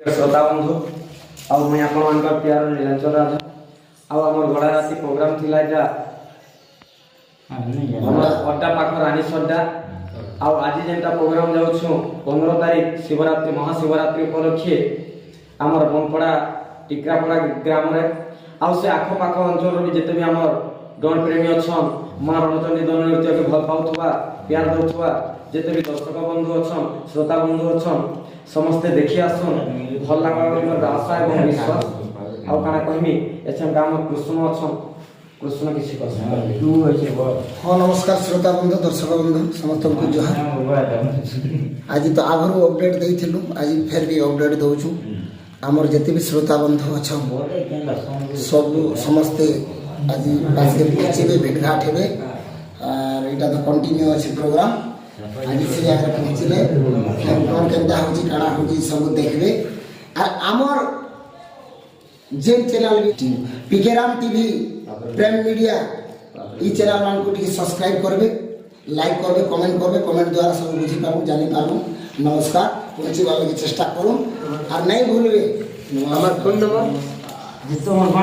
श्रोता बंधु आउ मुई आपण प्यार नीलांचल राजा आम गड़ा राति प्रोग्राम थिला जा अड्डा पाख रानी सड्डा आज जेनटा प्रोग्राम जाऊँ 15 तारीख शिवरात्रि महाशिवरात्रि उपलक्षे आमर बनपड़ा टिकरापड़ा ग्राम आउ से आखपाख अंचल भी जिते भी आमर डन प्रेमी अच्छन माँ रणचंडी दन नृत्य के भल पाउथुवा प्यार दउथुवा जिते भी दर्शक बंधु अच्छन श्रोता बंधु अच्छन समस्ते देखी आसन भल लगा मोर आशा एवं विश्वास आउ काना कहमी एछन गाम कृष्ण अच्छन कृष्ण किसी हाँ नमस्कार श्रोता बंधु दर्शक बंधु समस्त को जोहार। आज तो आगु अपडेट देइथिलु आज फिर भी अपडेट दउछु आमर जते भी श्रोता बंधु अच्छन सब समस्ते आज बास्के पहुंचे भेट घाट हेबे और एटा तो कंटिन्यू अछि प्रोग्राम आज से जगह पहुंचले कौन केनता होची काना होची सब देखबे और आमर जेन चैनल पीकेराम टीवी प्रेम मीडिया ई चैनल मान को टिके सब्सक्राइब करबे लाइक करबे कमेंट द्वारा सब बुझी पाबो जानि पाबो। नमस्कार पहुंची वाले की चेष्टा करूं और नहीं भूलबे हमार फोन नंबर